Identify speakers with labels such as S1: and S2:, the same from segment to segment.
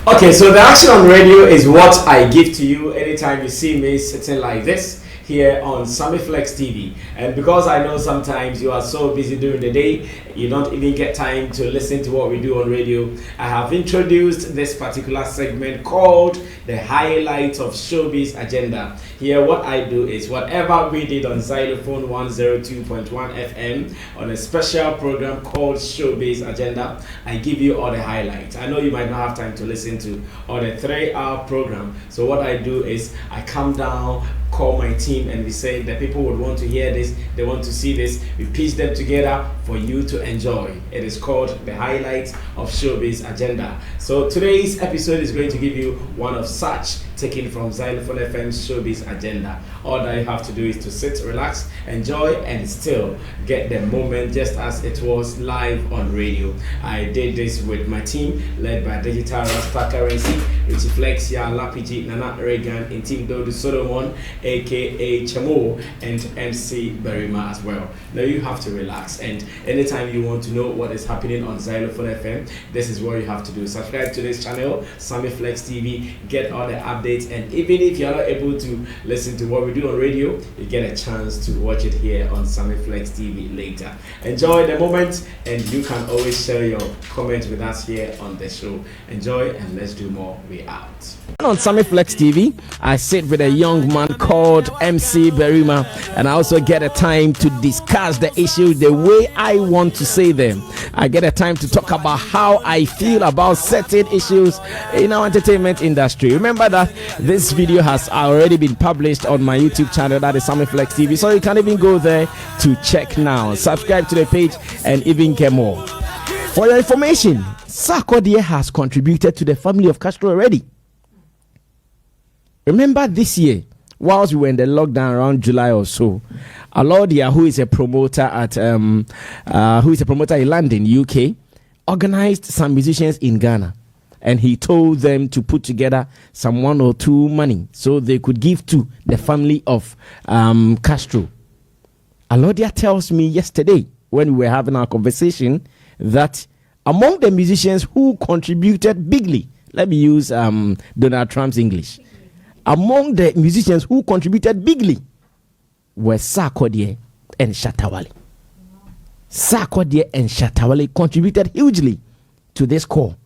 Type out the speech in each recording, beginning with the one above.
S1: Okay, so the action on radio is what I give to you anytime you see me sitting like this here on Sammy Flex TV. And because I know sometimes you are so busy during the day, you don't even get time to listen to what we do on radio, I have introduced this particular segment called the highlights of Showbiz Agenda. Here what I do is whatever we did on Xylophone 102.1 FM on a special program called Showbiz Agenda, I give you all the highlights. I know you might not have time to listen to all the 3-hour program, so what I do is I come down, call my team, and we say the people would want to hear this, they want to see this, we piece them together for you to enjoy. It is called the highlights of Showbiz Agenda. So today's episode is going to give you one of such, taken from Xylophone FM's Showbiz Agenda. All that you have to do is to sit, relax, enjoy, and still get the moment just as it was live on radio. I did this with my team led by Digital Rasta Currency, Richie Flex, Ya Lapiji, Nana Reagan, and Team Dodu Solomon, aka Chamo, and MC Berima as well. Now you have to relax, and anytime you want to know what is happening on Xylophone FM, this is what you have to do. Subscribe to this channel, Sammy Flex TV, get all the updates, and even if you are not able to listen to what we do on radio, you get a chance to watch it here on Sammy Flex TV later. Enjoy the moment, and you can always share your comments with us here on the show. Enjoy, and let's do more. We out. On Sammy Flex TV, I sit with a young man called MC Berima, and I also get a time to discuss the issues the way I want to say them. I get a time to talk about how I feel about certain issues in our entertainment industry. Remember that this video has already been published on my YouTube channel, that is Sammy Flex TV, so you can even go there to check now. Subscribe to the page and even get more. For your information, Sarkodie has contributed to the family of Castro already. Remember this year, whilst we were in the lockdown around July or so, Alordia, who is a promoter in London, UK, organized some musicians in Ghana, and he told them to put together some 1 or 2 money so they could give to the family of Castro. Alordia tells me yesterday when we were having our conversation that among the musicians who contributed bigly, let me use Donald Trump's English, among the musicians who contributed bigly were Sarkodie and Shatawale. Sarkodie and Shatawale contributed hugely to this call.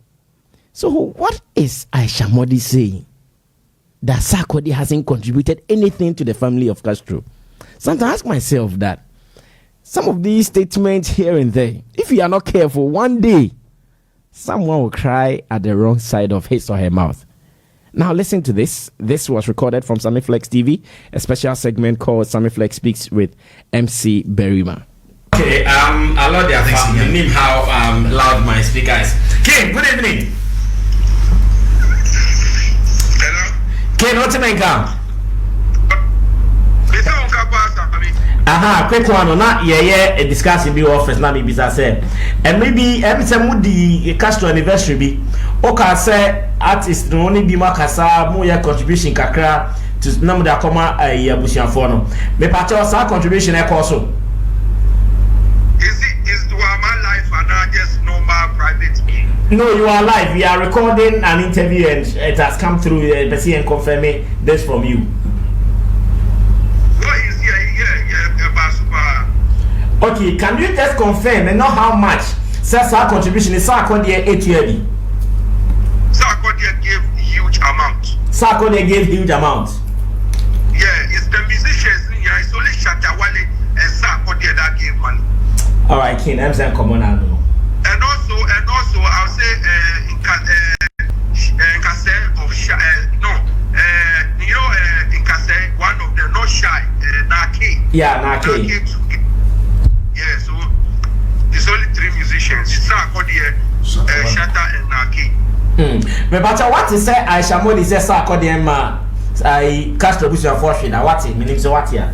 S1: So what is Aisha Modi saying? That Sarkodie hasn't contributed anything to the family of Castro. Sometimes I ask myself that some of these statements here and there, if you are not careful, one day someone will cry at the wrong side of his or her mouth. Now listen to this. This was recorded from Sammy Flex TV, a special segment called Sammy Flex Speaks with MC Berima. Okay, Alordia, you name how loud my speaker is. King, good evening.
S2: Hello.
S1: King, what's your name? Quick one, not a discussion be office, not be said. And maybe every would the Castro anniversary be. Okay, say artist no only be makasa more contribution kakra to number that comma a Bushian Fono. Me patch our contribution also.
S2: Is to my life and not just normal private meeting?
S1: No, you are live. We are recording an interview and it has come through the and confirming this from you. Okay, can you just confirm and know how much says our contribution is Sarkodie 8 yearly?
S2: Sarkodie gave huge amount.
S1: Sarkodie gave huge amount.
S2: Yeah, it's the musicians. Yeah, it's only Shatawale and Sarkodie that gave money.
S1: All right, King, I'm saying come on now.
S2: And also, I'll say in Kase of in Kase, one of the not shy, Nake.
S1: Yeah, Nake.
S2: Yeah, so it's only 3 musicians: Sarkodie, Shatta, and Nake.
S1: But what is say Aisha Modi says Sarkodie ma I Castro Bushian Fortune. What it means what here?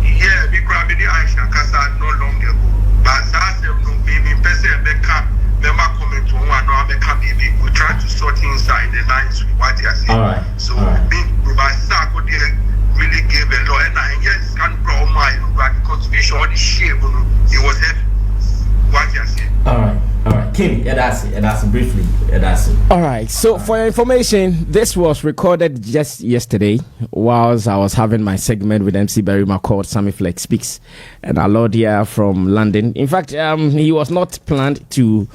S2: Yeah, because the Aisha Kasa no longer ago. But Sasem no baby person Becca member comment on one no Becca baby. We try to sort inside the lines with what they are saying.
S1: All right.
S2: So being by Sarkodie really gave a lot, and yes, can grow my contribution on the shape. It was heavy. What you are saying.
S1: All right.
S3: Kim, that's briefly.
S1: All right. So for your information, this was recorded just yesterday whilst I was having my segment with MC Berrima called Sammy Flex Speaks and Alordia from London. In fact, he was not planned to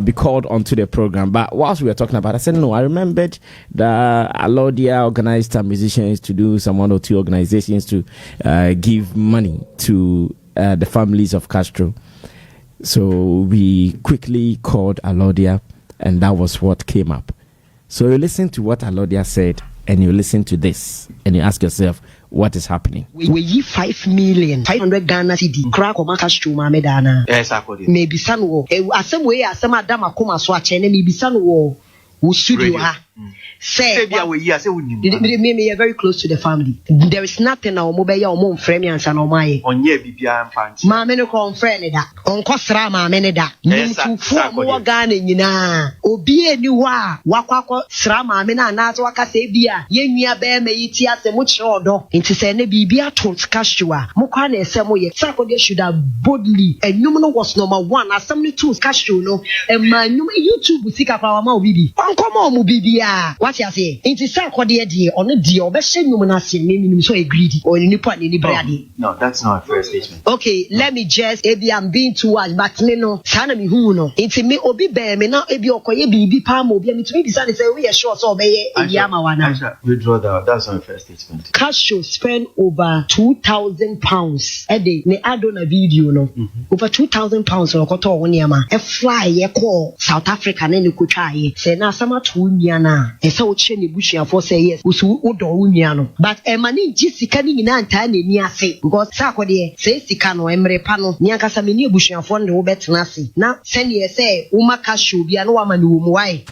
S1: be called onto the program, but whilst we were talking about it, I said, no, I remembered that Alordia organized some musicians to do some 1 or 2 organizations to give money to the families of Castro. So we quickly called Alordia, and that was what came up. So you listen to what Alordia said, and you listen to this, and you ask yourself, what is happening?
S4: We 5 million 500 Ghana cedi. Crack or Castro Mamedana.
S3: Yes, Sarkodie.
S4: Maybe Sanwo. Some way, as some Adama Koma Swatch, and maybe Sanwo who studio ha. Say, we are very close to the family. There is nothing our mobile or mom frame and son of my on ye BPI and pants. Mamma confront that. On Costra Mameneda. No for Ghana, you know. Obie new Wakako, Srama, Mena, Nazwaka Sabia, Yenia Bear may eat as a much order. Into Sene Bibia told Castro. Mokane Samoye, Sarkodie should have boldly, and Numano was number 1 as somebody tools Castro, no, and my new YouTube will seek up our mouth, Bibi. Uncle Mubibia. What you say? It is Sarkodie dear on a deal, but she no one maybe so greedy or any point in the brady.
S3: No, that's not a fair statement.
S4: Okay, let me just if I'm being too much, but no, Sanami who no. It's me obi bear me now, Ebi Okoye Bibi Pamo, be me to be say we are sure so be Yamawana.
S3: Withdraw that. That's not a fair statement. Castro
S4: spend over £2,000 a day. Ne add on a video no. Over £2,000 or koto wonyama. A fly ye call South Africa ne ku try. Say na sama tu nyana. So Chenny Bushia for say yes, Usu Udo Uniano. But a money Jessica in Antan near say, because Sarkodie says Sicano, Emre Pano, Niakasamini Bushia for no better Nasi. Now send you say, Umaka should be an woman whom why.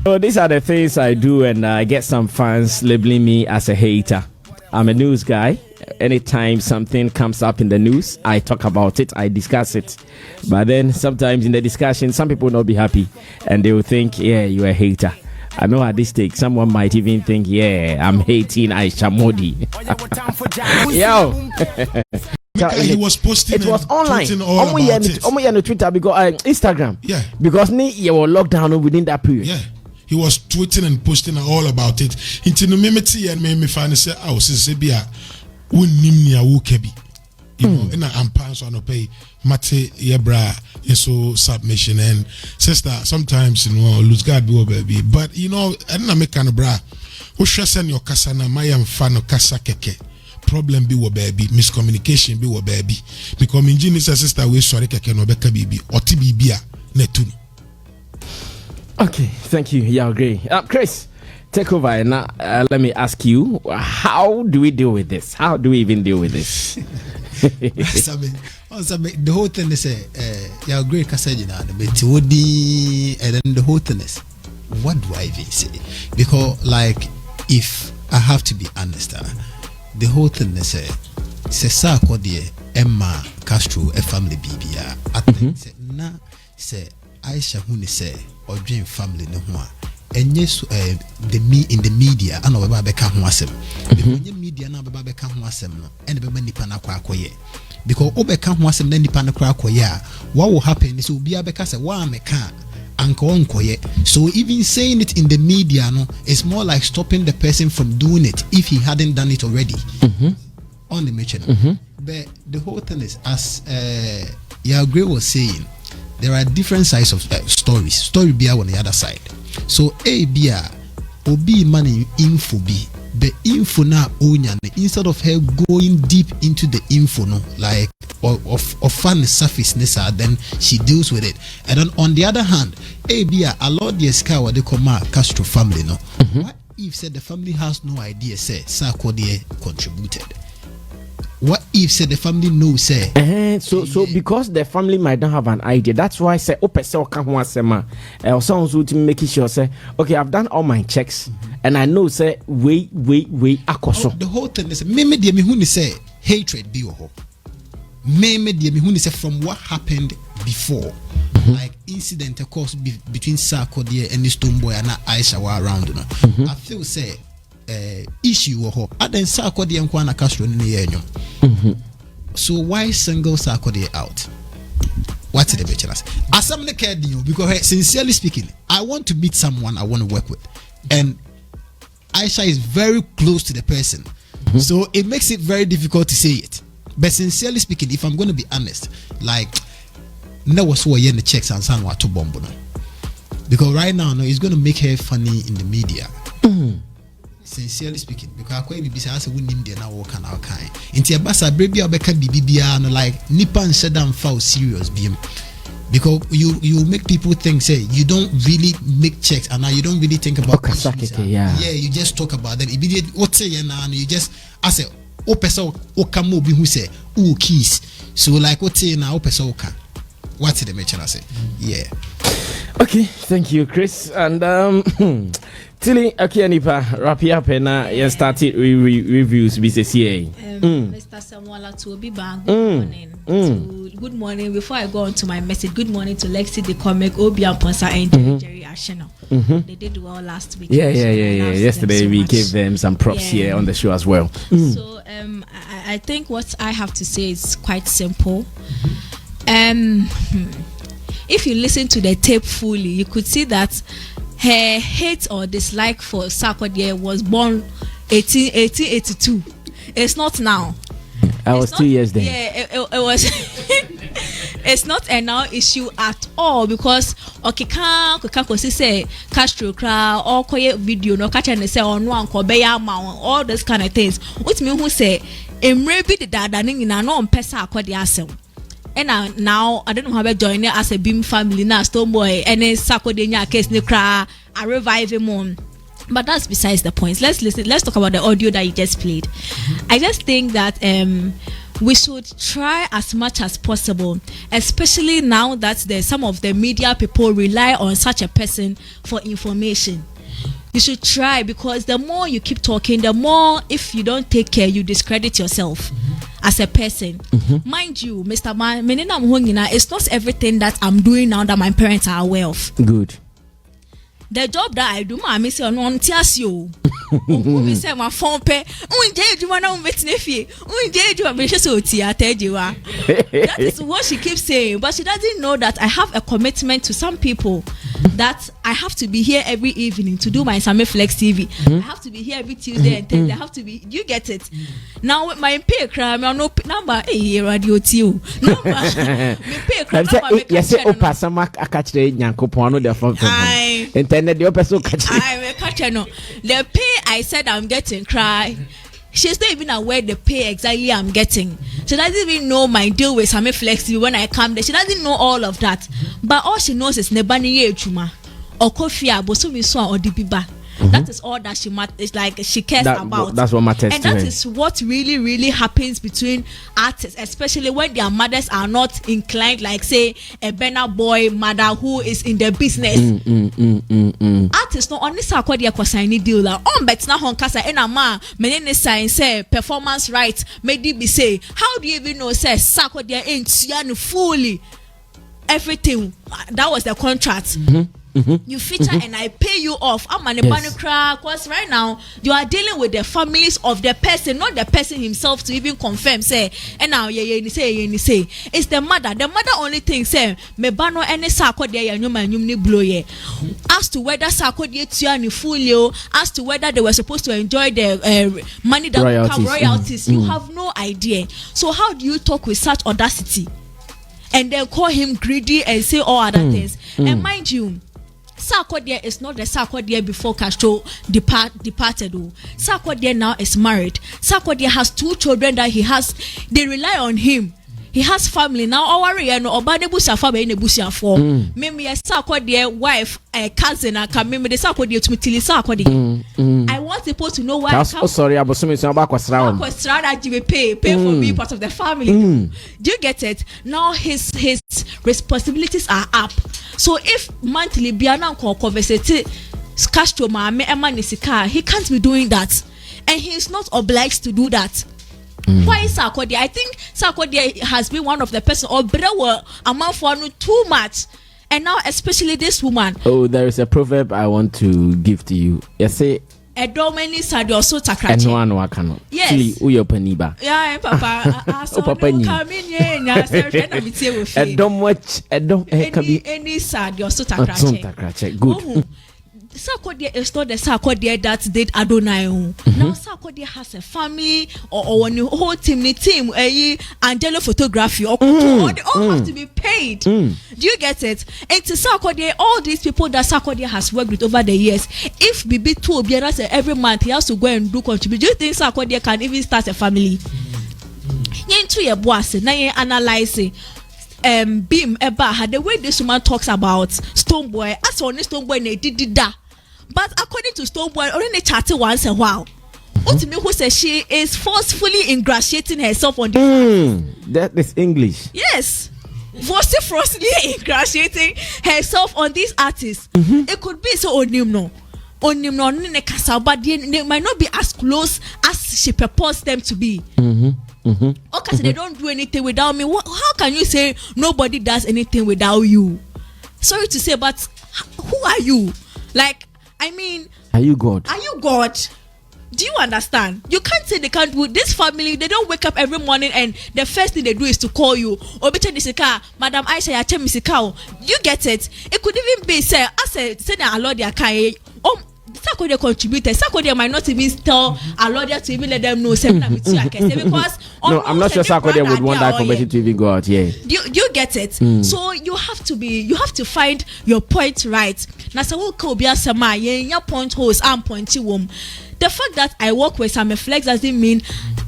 S1: So these are the things I do, and I get some fans labeling me as a hater. I'm a news guy. Anytime something comes up in the news, I talk about it, I discuss it. But then sometimes in the discussion, some people will not be happy and they will think, yeah, you're a hater. I know at this stage, someone might even think, yeah, I'm hating Aisha Modi. Yo.
S5: He was posting. It was online.
S1: On Twitter because Instagram.
S5: Yeah.
S1: Because you were locked down within that period.
S5: Yeah. He was tweeting and posting all about it. Into the mimity and made me find say, "Oh, Sibia, unimnia wukebi." You know, and I'm pants on a pay mate yebra yeso submission and sister. Sometimes you know lose God be baby, but you know, and I make kind of bra. Who send your kasana my am fan of kasa keke. Problem be wo baby, miscommunication be wo baby. Because in Genius sister we sorry keke no beka baby or tibia netun.
S1: Okay, thank you. Yeah, great. Chris, take over and now let me ask you, how do we deal with this? How do we even deal with this?
S6: The whole thing is yeah, great Kasajina, and then the whole thing is, what do I even say? Because like, if I have to be honest, the whole thing is Sarkodie, Emma, Castro, a family BBA. I think na say Aisha who say or dream family no one. And yes, in the media, I know about Beckham Wassem. The media now about Beckham Wassem and the Benipana Quacoye. Because Obeckham Wassem then Nipana Quacoya. What will happen is will be a Becassa one mecan. So even saying it in the media no is more like stopping the person from doing it if he hadn't done it already. On the mission. But the whole thing is, as Yagre was saying, there are different sides of stories. Story be on the other side. So A B Obi money info B. The info now onion instead of her going deep into the info no like of fun surface nessa, then she deals with it. And then on the other hand, A B Alordia sky what they call Castro family no. What if said the family has no idea say Sarkodie contributed? What if said the family knows say
S1: so because the family might not have an idea, that's why say sounds to making sure say okay, I've done all my checks and I know say wait akoso.
S6: The whole thing is maybe the me say hatred be ho. Maybe the me say from what happened before. Like incident of course between Sarkodie and this tomboy and Aisha were around I feel say issue or then Sarkodie and Kwana Castro in the so why single Sarkodie out? What's the picture? As someone cared you because sincerely speaking, I want to meet someone I want to work with, and Aisha is very close to the person, so it makes it very difficult to say it. But sincerely speaking, if I'm going to be honest, like no was who the checks and san to bomb because right now no, it's going to make her funny in the media. Sincerely speaking, because I quite be say we name there now work and our kind. Into a basa baby or beka BBBA no like nipan shadam foul serious beam. Because you make people think say you don't really make checks and now you don't really think about issues, yeah, you just talk about them immediately. What say and you just I say o person o kamo be who say o keys. So like what say now o person can. What's the mention I say? Yeah.
S1: Okay, thank you, Chris. And Tilly, okay, Nipa, wrap it up and you started reviews, BCCA.
S7: Mr. Samuela to be back. Good morning. Good morning. Before I go on to my message, good morning to Lexi the comic, Obi and Ponsa and Jerry Asheno. They did well last week.
S1: Yeah. Yesterday we gave them some props here on the show as well.
S7: So I think what I have to say is quite simple. If you listen to the tape fully, you could see that her hate or dislike for Sarkodie was born 1882. It's not now.
S1: I was 2 years then.
S7: Yeah, it was. It's not a now issue at all because can say Castro cry or koye video no catch and say on one kobeya ma all those kind of things. What me who say emre the dada ni na no mpesa akodi asem. And now I don't know how to join it as a Beam family now Stone Boy and then Sarkodie nya case ni cry I revive him on. But that's besides the point. Let's talk about the audio that you just played. I just think that we should try as much as possible, especially now that some of the media people rely on such a person for information. You should try because the more you keep talking, the more if you don't take care, you discredit yourself as a person. Mind you, Mr. Man, it's not everything that I'm doing now that my parents are aware of.
S1: Good.
S7: The job that I do, I miss on Tiasio. We say my phone pay. That is what she keeps saying, but she doesn't know that I have a commitment to some people that I have to be here every evening to do my Sammy Flex TV. I have to be here every Tuesday and Thursday. I have to be. You get it? Now with my pay crime, I no number. Hey, radio too. Number. Me pay crime.
S1: Yes, opa sama akachire nyankopon no the phone. Internet the person catch.
S7: I catch no. The pay I said I'm getting cry. She's not even aware the pay exactly I'm getting. She doesn't even know my deal with Sammy Flexi when I come there. She doesn't know all of that. But all she knows is nebani ye chuma or coffee bosu so or dibiba. That is all that she cares about.
S1: That's what matters.
S7: And that is what really, really happens between artists, especially when their mothers are not inclined, like say a Burna Boy mother who is in the business. Artists no only Sarkodie kwasani deal la on bet na honkasa ena ma menene sign say performance rights maybe be say how do you even know say Sarkodie ain't fully everything that was the contract. You feature and I pay you off. I'm an because right now you are dealing with the families of the person, not the person himself to even confirm. Say, and now you say it's the mother. The mother only thinks say me bano any Sarkodie and you blow ye. As to whether Sarkodie tiani fully, as to whether they were supposed to enjoy the money that will come royalties, you have no idea. So how do you talk with such audacity and then call him greedy and say all other things? And mind you, Sarkodie is not the Sarkodie before Castro departed. Sarkodie now is married. Sarkodie has 2 children that he has. They rely on him. He has family now. Our Obanebusa family in Nebusia for. Maybe a Sarkodie wife, a cousin, and come maybe the Sarkodie to Mitili Sarkodie. I want people to know why.
S1: Sorry, I was
S7: pay for being part of the family. Do you get it? Now his responsibilities are up. So if monthly Biana conversate Castro mama nisika, he can't be doing that, and he is not obliged to do that. Why is Sarkodie? I think Sarkodie has been one of the person or better amount for too much, and now especially this woman.
S1: Oh, there is a proverb I want to give to you. You say
S7: a domini sad or so takrache.
S1: And one wakano.
S7: Yes.
S1: Uyo paniba.
S7: Yeah, Papa. I saw
S1: Papa
S7: you come in here.
S1: A dom watch, a dom
S7: any sad or so takrache.
S1: Good.
S7: Sarkodie is not the Sarkodie that did Adonai. Now Sarkodie has a family or when you whole team, Angelo photography or they all have to be paid. Do you get it? And to Sarkodie, all these people that Sarkodie has worked with over the years, if BB2 Obiara every month he has to go and do contribute, do you think Sarkodie can even start a family? Into your boss, now you analyze Beam Eba, the way this woman talks about Stoneboy, as on Stoneboy ne did that. But according to Stoneboy, only chatting once a while. What to me who says she is forcefully ingratiating herself on the
S1: that is English.
S7: Yes. Forcefully ingratiating herself on these artists. It could be so onimno, but they might not be as close as she purports them to be. Okay, so they don't do anything without me. How can you say nobody does anything without you? Sorry to say, but who are you? Like, I mean,
S1: are you God?
S7: Are you God? Do you understand? You can't say they can't do this family. They don't wake up every morning and the first thing they do is to call you. Madam Aisha, you get it? It could even be say, say Alordia Sarkodie contributed. Sarkodie might not even tell Alordia to even let them know because
S1: no, I'm not sure Sarkodie would want that information to even go out. Yeah,
S7: you get it. So you have to find your point right. Now, so your point holes and pointy womb. The fact that I work with Sammy Flex doesn't mean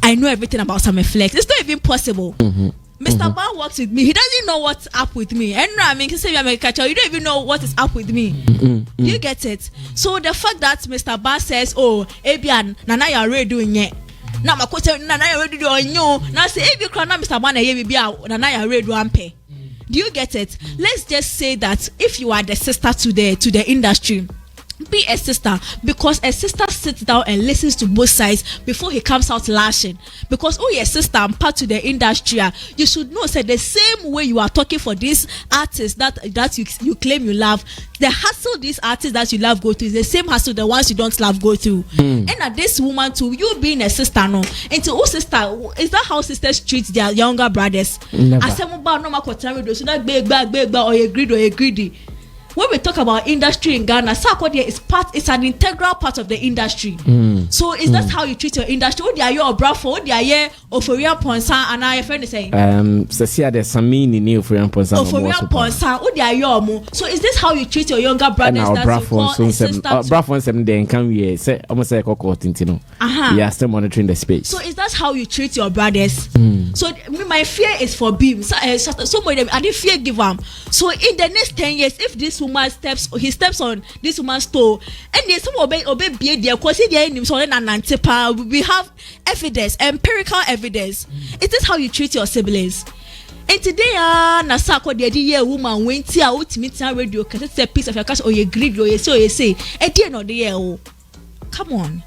S7: I know everything about Sammy Flex. It's not even possible. Mr. Bar works with me. He doesn't know what's up with me. And I mean, you don't even know what is up with me. You get it? So the fact that Mr. Bar says, "Oh, Abian, Nana, you're already doing it." Now my question, Nana, you're already doing you. Now say, if you cry, Mr. Bar, Nana, you're already doing pay. Do you get it? Let's just say that if you are the sister to the industry, be a sister, because a sister sits down and listens to both sides before he comes out lashing. Because your sister and part to the industry, you should know that the same way you are talking for these artists that you claim you love, the hassle these artists that you love go through is the same hassle the ones you don't love go through. And at this woman too, you being a sister, no, and to sister, is that how sisters treat their younger brothers?
S1: Never.
S7: So that big or you greedy. When we talk about industry in Ghana, Sarkodie is an integral part of the industry. So is that how you treat your industry? What are you or bravo? What are you Ophoria Ponsa and I friend is saying?
S1: Sasia the Sammy ni Ophoria Ponsa.
S7: Ophoria Ponsa. What are you? So is this how you treat your younger brothers?
S1: And our bravo on 7 day and can we say almost like a court intino. We are still monitoring the space.
S7: So is that how you treat your brothers? So my fear is for Beam. Somebody I didn't fear give them. So in the next 10 years, if this woman steps on this woman's toe, and there's some obey behavior, because we have evidence, empirical evidence. Is this how you treat your siblings? And today, na Sarkodie the year woman went to out meet radio, because it's a piece of your cash or you greed or you say, at the end of the year, come on.